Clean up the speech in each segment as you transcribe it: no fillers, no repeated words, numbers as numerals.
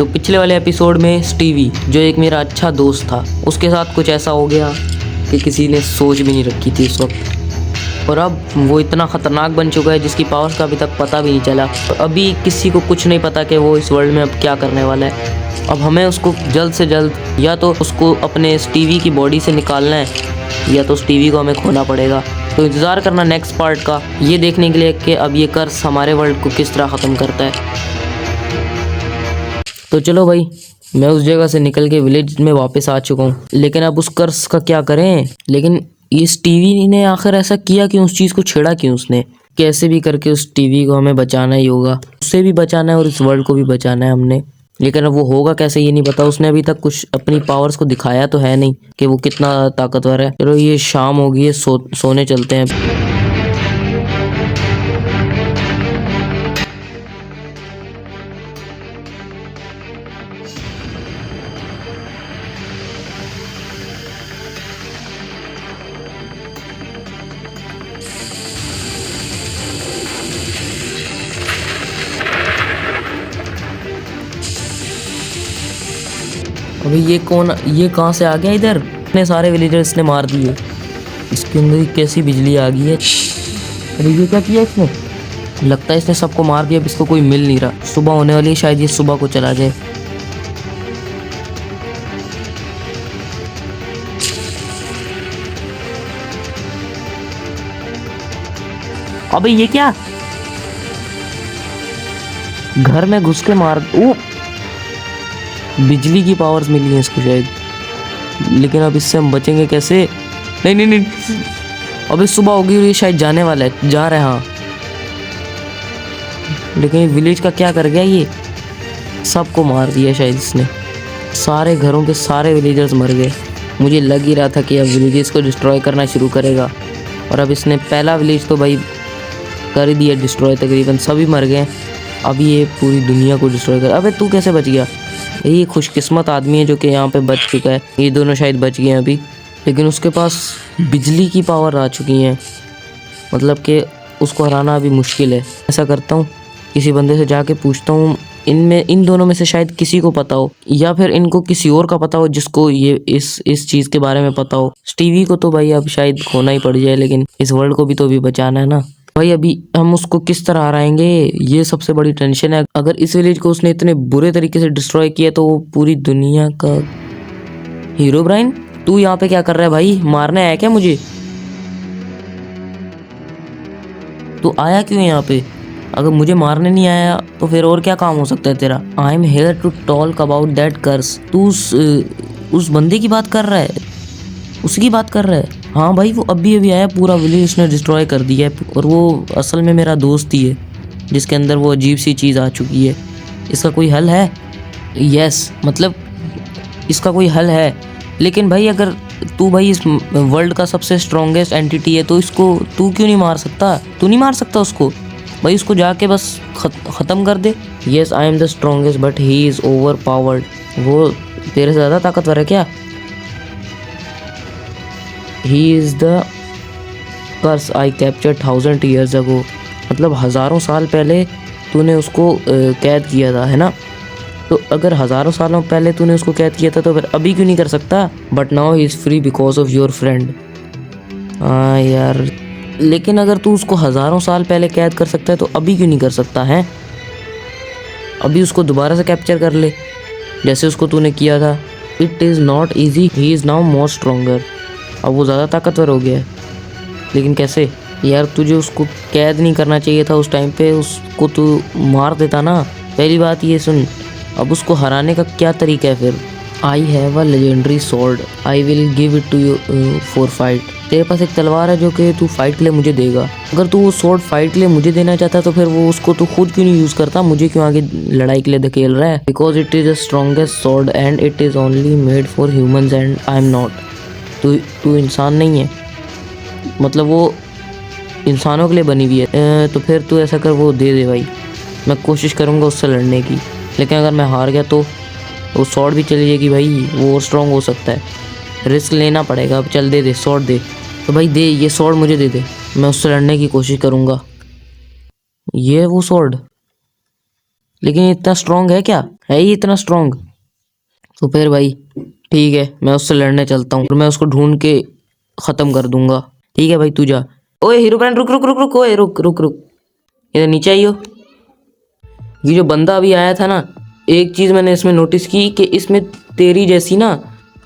तो पिछले वाले एपिसोड में स्टीवी जो एक मेरा अच्छा दोस्त था, उसके साथ कुछ ऐसा हो गया कि किसी ने सोच भी नहीं रखी थी उस वक्त। और अब वो इतना ख़तरनाक बन चुका है जिसकी पावर्स का अभी तक पता भी नहीं चला। तो अभी किसी को कुछ नहीं पता कि वो इस वर्ल्ड में अब क्या करने वाला है। अब हमें उसको जल्द से जल्द या तो उसको अपने स्टीवी की बॉडी से निकालना है या तो स्टीवी को हमें खोना पड़ेगा। तो इंतज़ार करना नेक्स्ट पार्ट का, ये देखने के लिए कि अब ये कर्स हमारे वर्ल्ड को किस तरह ख़त्म करता है। तो चलो भाई, मैं उस जगह से निकल के विलेज में वापस आ चुका हूँ, लेकिन अब उस कर्स का क्या करें। लेकिन इस टीवी ने आखिर ऐसा किया क्यों, उस चीज़ को छेड़ा क्यों उसने। कैसे भी करके उस टीवी को हमें बचाना ही होगा, उससे भी बचाना है और इस वर्ल्ड को भी बचाना है हमने। लेकिन अब वो होगा कैसे ये नहीं पता। उसने अभी तक कुछ अपनी पावर्स को दिखाया तो है नहीं कि वो कितना ताकतवर है। चलो ये शाम हो गई है, सोने चलते हैं। अभी ये कौन, ये कहाँ से आ गया इधर। इतने सारे विलेजर्स ने मार दिए। इसके अंदर कैसी बिजली आ गई है। अरे ये क्या किया इसने, लगता है इसने सबको मार दिया। अब इसको कोई मिल नहीं रहा। सुबह होने वाली है, शायद ये सुबह को चला जाए। अबे ये क्या, घर में घुस के मार। ओ, बिजली की पावर्स मिली है इसको शायद। लेकिन अब इससे हम बचेंगे कैसे। नहीं नहीं नहीं, अबे सुबह होगी और ये शायद जाने वाला है, जा रहा है। हाँ, लेकिन ये विलेज का क्या कर गया, ये सबको मार दिया शायद इसने। सारे घरों के सारे विलेजर्स मर गए। मुझे लग ही रहा था कि अब विलेजेस को डिस्ट्रॉय करना शुरू करेगा। और अब इसने पहला विलेज तो भाई कर ही दिया डिस्ट्रॉय, तकरीबन सभी मर गए। अब ये पूरी दुनिया को डिस्ट्रॉय कर। अबे तू कैसे बच गया। ये खुशकिस्मत आदमी है जो कि यहाँ पे बच चुका है। ये दोनों शायद बच गए हैं अभी, लेकिन उसके पास बिजली की पावर आ चुकी हैं। मतलब कि उसको हराना अभी मुश्किल है। ऐसा करता हूँ, किसी बंदे से जाके पूछता हूँ, इन दोनों में से शायद किसी को पता हो, या फिर इनको किसी और का पता हो जिसको ये इस चीज़ के बारे में पता हो। स्टीवी को तो भाई अब शायद खोना ही पड़ जाए, लेकिन इस वर्ल्ड को भी तो अभी बचाना है ना भाई। अभी हम उसको किस तरह हराएंगे, ये सबसे बड़ी टेंशन है। अगर इस विलेज को उसने इतने बुरे तरीके से डिस्ट्रॉय किया तो वो पूरी दुनिया का हीरो। ब्राइन, तू यहाँ पे क्या कर रहा है भाई, मारने आया क्या मुझे। तू आया क्यों यहाँ पे। अगर मुझे मारने नहीं आया तो फिर और क्या काम हो सकता है तेरा। I am here to talk about that curse. तू उस बंदे की बात कर रहा है, उसकी बात कर रहा है। हाँ भाई, वो अभी अभी आया, पूरा विलेज उसने डिस्ट्रॉय कर दिया है। और वो असल में मेरा दोस्त ही है जिसके अंदर वो अजीब सी चीज़ आ चुकी है। इसका कोई हल है। यस, मतलब इसका कोई हल है। लेकिन भाई अगर तू भाई इस वर्ल्ड का सबसे स्ट्रॉन्गेस्ट एंटिटी है तो इसको तू क्यों नहीं मार सकता। तू नहीं मार सकता उसको भाई, उसको जाके बस ख़त्म कर दे। Yes, I am the strongest but he is overpowered. वो तेरे से ज़्यादा ताकतवर है क्या। He is the curse I capture 1000 years ago। मतलब हज़ारों साल पहले तूने उसको कैद किया था, है ना। तो अगर हज़ारों सालों पहले तूने उसको कैद किया था तो फिर अभी क्यों नहीं कर सकता। But now he is free because of your friend. हाँ यार, लेकिन अगर तू उसको हज़ारों साल पहले कैद कर सकता है तो अभी क्यों नहीं कर सकता है। अभी उसको दोबारा से कैप्चर कर ले जैसे उसको तूने किया था। It is not easy, he is now more stronger. अब वो ज़्यादा ताकतवर हो गया है, लेकिन कैसे यार। तुझे उसको कैद नहीं करना चाहिए था उस टाइम पे, उसको तू मार देता ना। पहली बात ये सुन, अब उसको हराने का क्या तरीका है फिर। I have a legendary sword, I will give it to you for fight. तेरे पास एक तलवार है जो कि तू फाइट के लिए मुझे देगा। अगर तू वो स्वॉर्ड फाइट के लिए मुझे देना चाहता है तो फिर वो उसको तू खुद क्यों नहीं यूज़ करता, मुझे क्यों आगे लड़ाई के लिए धकेल रहा है। Because it is the strongest sword and it is only made for humans and I am not. तू इंसान नहीं है, मतलब वो इंसानों के लिए बनी हुई है। तो फिर तू ऐसा कर, वो दे दे भाई। मैं कोशिश करूँगा उससे लड़ने की, लेकिन अगर मैं हार गया तो वो स्वॉर्ड भी चली जाएगी भाई। वो और स्ट्रॉन्ग हो सकता है, रिस्क लेना पड़ेगा। अब चल दे स्वॉर्ड दे। तो भाई दे, ये स्वॉर्ड मुझे दे दे, मैं उससे लड़ने की कोशिश करूँगा। ये वो स्वॉर्ड, लेकिन ये इतना स्ट्रांग है क्या? है ये इतना स्ट्रांग? तो फिर भाई ठीक है, मैं उससे लड़ने चलता हूँ और मैं उसको ढूंढ के खत्म कर दूंगा। ठीक है भाई, तू जा। ओए हीरो ब्रांड, रुक रुक रुक रुक, ओए रुक रुक रुक, इधर नीचे आइयो। ये जो बंदा अभी आया था ना, एक चीज मैंने इसमें नोटिस की कि इसमें तेरी जैसी ना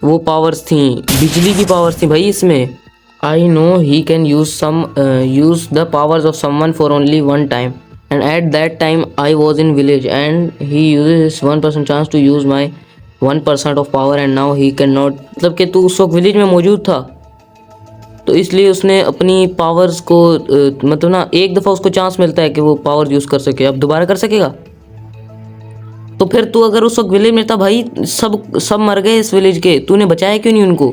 वो पावर्स थी, बिजली की पावर्स थी भाई इसमें। I know he can use the powers of someone for only one time and at that time I was in village and he uses 1% chance to use my 1% of power and now he can not. मतलब कि तू उस वक्त village में मौजूद था, तो इसलिए उसने अपनी पावर्स को मतलब ना एक दफ़ा उसको चांस मिलता है कि वो पावर यूज़ कर सके, अब दोबारा कर सकेगा। तो फिर तू अगर उस वक्त विलेज में था भाई, सब सब मर गए इस विलेज के, तूने बचाया क्यों नहीं उनको?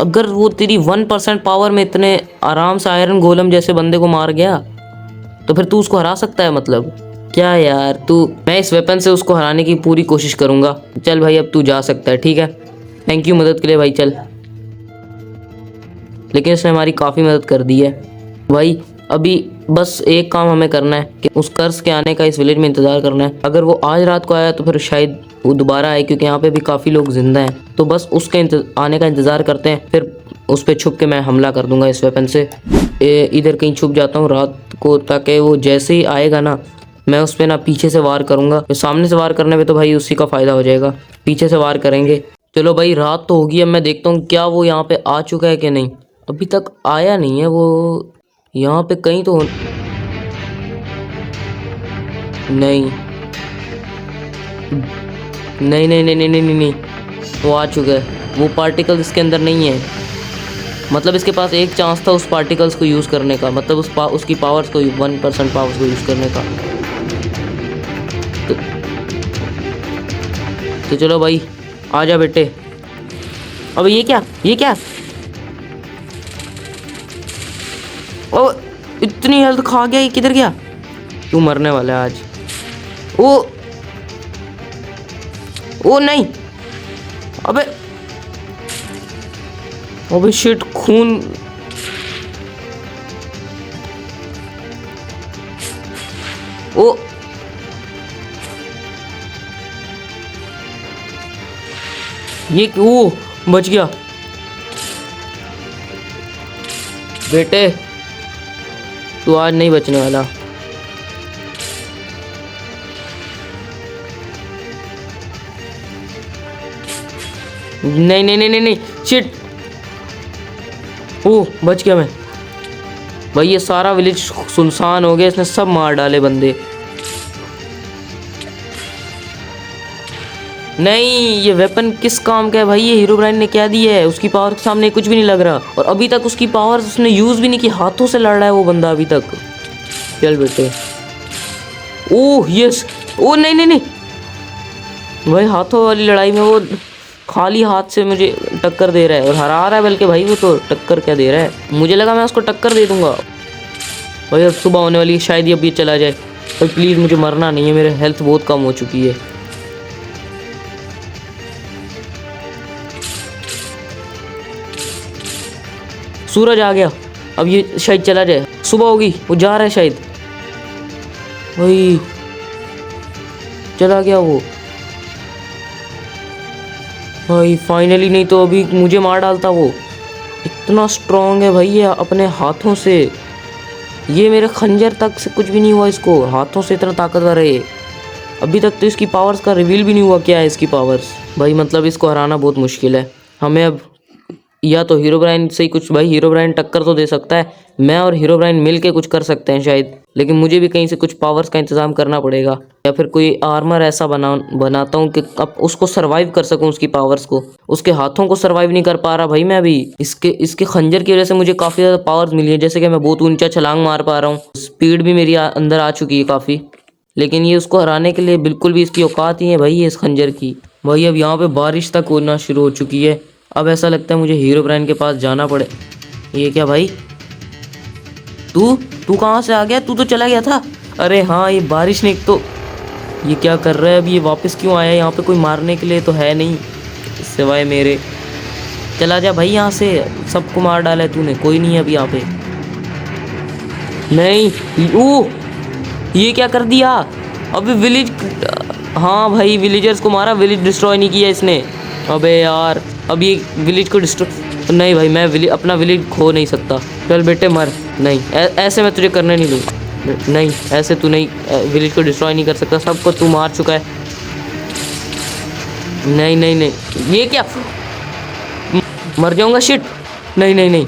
अगर वो तेरी 1% पावर में इतने आराम से आयरन गोलम जैसे बंदे को मार गया, तो फिर तू उसको हरा सकता है मतलब? क्या यार तू, मैं इस वेपन से उसको हराने की पूरी कोशिश करूंगा। चल भाई अब तू जा सकता है, ठीक है, थैंक यू मदद के लिए भाई, चल। लेकिन इसने हमारी काफ़ी मदद कर दी है भाई। अभी बस एक काम हमें करना है कि उस कर्स के आने का इस विलेज में इंतज़ार करना है। अगर वो आज रात को आया तो फिर शायद वो दोबारा आए, क्योंकि यहाँ पे भी काफ़ी लोग जिंदा हैं। तो बस उसके आने का इंतज़ार करते हैं, फिर उस पर छुप के मैं हमला कर दूंगा इस वेपन से। इधर कहीं छुप जाता हूँ रात को, ताकि वो जैसे ही आएगा ना, मैं उस पर ना पीछे से वार करूँगा। तो सामने से वार करने में तो भाई उसी का फ़ायदा हो जाएगा, पीछे से वार करेंगे। चलो भाई रात तो होगी, अब मैं देखता हूँ क्या वो यहाँ पे आ चुका है कि नहीं। अभी तक आया नहीं है वो, यहाँ पे कहीं तो नहीं नहीं नहीं नहीं नहीं नहीं नहीं, वो आ चुका है। वो पार्टिकल इसके अंदर नहीं है, मतलब इसके पास एक चांस था उस पार्टिकल्स को यूज़ करने का, मतलब उसकी पावर्स को 1% पावर्स को यूज़ करने का। तो चलो भाई आजा बेटे। अब ये क्या, ये क्या? ओ इतनी हेल्थ खा गया, ये किधर गया? तू मरने वाला है आज। ओ नहीं, अबे अबे शिट, खून। ओ ये ओ बच गया बेटे, तू आज नहीं बचने वाला। नहीं नहीं नहीं नहीं नहीं, शिट। ओह बच गया मैं भाई। ये सारा विलेज सुनसान हो गया, इसने सब मार डाले बंदे। नहीं, ये वेपन किस काम का है भाई? ये हीरो ब्रांड ने क्या दिया है? उसकी पावर के सामने कुछ भी नहीं लग रहा, और अभी तक उसकी पावर उसने यूज भी नहीं की, हाथों से लड़ रहा है वो बंदा अभी तक। चल बेटे। ओह यस, ओ नहीं नहीं नहीं भाई, हाथों वाली लड़ाई में वो खाली हाथ से मुझे टक्कर दे रहा है और हरा रहा है, बल्कि भाई वो तो टक्कर क्या दे रहा है, मुझे लगा मैं उसको टक्कर दे दूंगा। भाई अब सुबह होने वाली है, शायद ये अभी चला जाए। भाई प्लीज़ मुझे मरना नहीं है, मेरे हेल्थ बहुत कम हो चुकी है। सूरज आ गया, अब ये शायद चला जाए, सुबह होगी, वो जा रहा है शायद। भाई चला गया वो भाई फाइनली, नहीं तो अभी मुझे मार डालता वो। इतना स्ट्रांग है भाई ये अपने हाथों से, ये मेरे खंजर तक से कुछ भी नहीं हुआ इसको, हाथों से इतना ताकतवर है ये। अभी तक तो इसकी पावर्स का रिवील भी नहीं हुआ क्या है इसकी पावर्स। भाई मतलब इसको हराना बहुत मुश्किल है हमें। अब या तो हीरो ब्राइन से ही कुछ, भाई हीरो ब्राइन टक्कर तो दे सकता है, मैं और हीरो ब्राइन मिल के कुछ कर सकते हैं शायद, लेकिन मुझे भी कहीं से कुछ पावर्स का इंतजाम करना पड़ेगा, या फिर कोई आर्मर ऐसा बनाता हूँ कि अब उसको सर्वाइव कर सकूँ, उसकी पावर्स को। उसके हाथों को सर्वाइव नहीं कर पा रहा भाई मैं अभी। इसके खंजर की वजह से मुझे काफ़ी ज़्यादा पावर्स मिली है, जैसे कि मैं बहुत ऊंचा छलांग मार पा रहा हूँ, स्पीड भी मेरी अंदर आ चुकी है काफ़ी। लेकिन ये उसको हराने के लिए बिल्कुल भी इसकी औकात ही है भाई ये इस खंजर की। भाई अब यहाँ पे बारिश तक होना शुरू हो चुकी है, अब ऐसा लगता है मुझे हीरो ब्राइन के पास जाना पड़े। ये क्या भाई, तू कहाँ से आ गया? तू तो चला गया था। अरे हाँ, ये बारिश ने एक तो, ये क्या कर रहा है अभी? ये वापस क्यों आया? यहाँ पे कोई मारने के लिए तो है नहीं सिवाय मेरे। चला जा भाई यहाँ से, सबको मार डाला है तूने, कोई नहीं है अभी यहाँ पे। नहीं, ओह ये क्या कर दिया? अभी विलेज हाँ भाई, विलेजर्स को मारा, विलेज डिस्ट्रॉय नहीं किया इसने। अबे यार, अब ये विलेज को डिस्ट्रॉय, नहीं भाई मैं अपना विलेज खो नहीं सकता। चल बेटे मर। नहीं ऐसे मैं तुझे करने नहीं दूँ। नहीं ऐसे तू नहीं विलेज को डिस्ट्रॉय नहीं कर सकता, सबको तू मार चुका है। नहीं नहीं नहीं, ये क्या, मर जाऊंगा। शिट, नहीं नहीं नहीं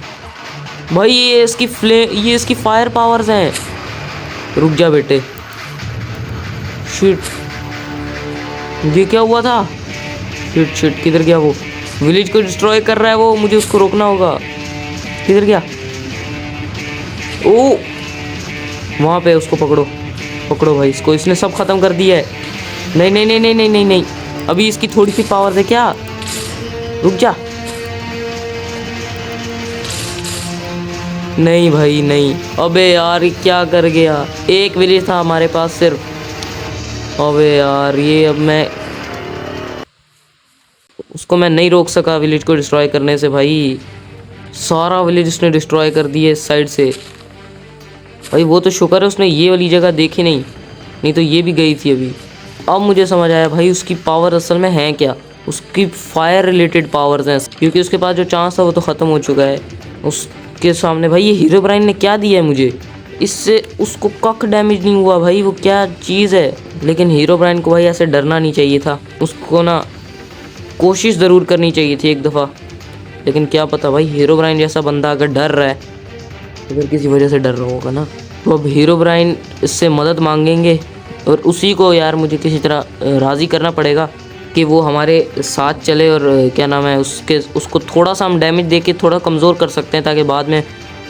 भाई, ये इसकी फायर पावर्स हैं। रुक जा बेटे। शिट, ये क्या हुआ था? शिट शिट, किधर गया वो? विलेज को डिस्ट्रॉय कर रहा है वो, मुझे उसको रोकना होगा। किधर गया? ओ, वहाँ पे उसको पकड़ो, पकड़ो भाई इसको, इसने सब खत्म कर दिया है। नहीं नहीं नहीं नहीं नहीं नहीं नहीं, अभी इसकी थोड़ी सी पावर है क्या? रुक जा। नहीं भाई नहीं, अबे यार ये क्या कर गया? एक विलेज था हमारे पास सिर्फ। अबे यार, ये अब उसको मैं नहीं रोक सका विलेज को डिस्ट्रॉय करने से। भाई सारा विलेज उसने डिस्ट्रॉय कर दिया इस साइड से। भाई वो तो शुक्र है उसने ये वाली जगह देखी नहीं, नहीं तो ये भी गई थी अभी। अब मुझे समझ आया भाई उसकी पावर असल में है क्या। उसकी फायर रिलेटेड पावर्स हैं, क्योंकि उसके पास जो चांस था वो तो ख़त्म हो चुका है उसके सामने। भाई ये हीरोब्राइन ने क्या दिया है मुझे? इससे उसको कख डैमेज नहीं हुआ भाई, वो क्या चीज़ है। लेकिन हीरोब्राइन को भाई ऐसे डरना नहीं चाहिए था, उसको ना कोशिश ज़रूर करनी चाहिए थी एक दफ़ा। लेकिन क्या पता भाई, हीरोब्राइन जैसा बंदा अगर डर रहा है तो फिर किसी वजह से डर रहा होगा ना। तो अब हीरोब्राइन इससे मदद मांगेंगे और उसी को यार मुझे किसी तरह राज़ी करना पड़ेगा कि वो हमारे साथ चले। और क्या नाम है उसको थोड़ा सा हम डैमेज दे के थोड़ा कमज़ोर कर सकते हैं, ताकि बाद में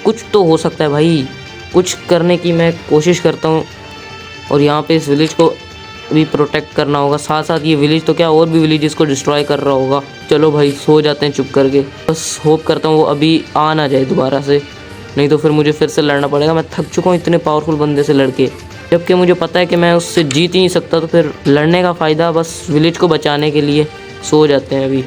कुछ तो हो सकता है भाई। कुछ करने की मैं कोशिश करता हूँ। और यहाँ पे इस विलेज को भी प्रोटेक्ट करना होगा, साथ साथ ये विलेज तो क्या और भी विलेजेस को डिस्ट्रॉय कर रहा होगा। चलो भाई सो जाते हैं चुप करके। बस होप करता हूँ वो अभी आ ना जाए दोबारा से, नहीं तो फिर मुझे फिर से लड़ना पड़ेगा। मैं थक चुका हूँ इतने पावरफुल बंदे से लड़के, जबकि मुझे पता है कि मैं उससे जीत ही नहीं सकता। तो फिर लड़ने का फ़ायदा बस विलेज को बचाने के लिए। सो जाते हैं अभी।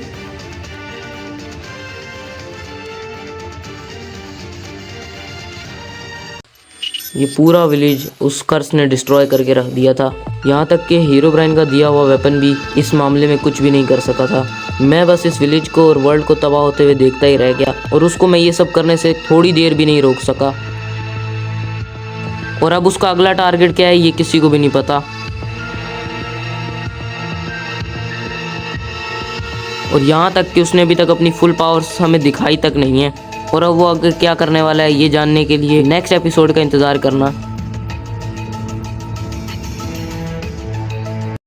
ये पूरा विलेज उस कर्स ने डिस्ट्रॉय करके रख दिया था, यहाँ तक कि हीरोब्राइन का दिया हुआ वेपन भी इस मामले में कुछ भी नहीं कर सका था। मैं बस इस विलेज को और वर्ल्ड को तबाह होते हुए देखता ही रह गया, और उसको मैं ये सब करने से थोड़ी देर भी नहीं रोक सका। और अब उसका अगला टारगेट क्या है ये किसी को भी नहीं पता। और यहाँ तक कि उसने अभी तक अपनी फुल पावर्स हमें दिखाई तक नहीं है। और अब वो आगे क्या करने वाला है ये जानने के लिए नेक्स्ट एपिसोड का इंतज़ार करना।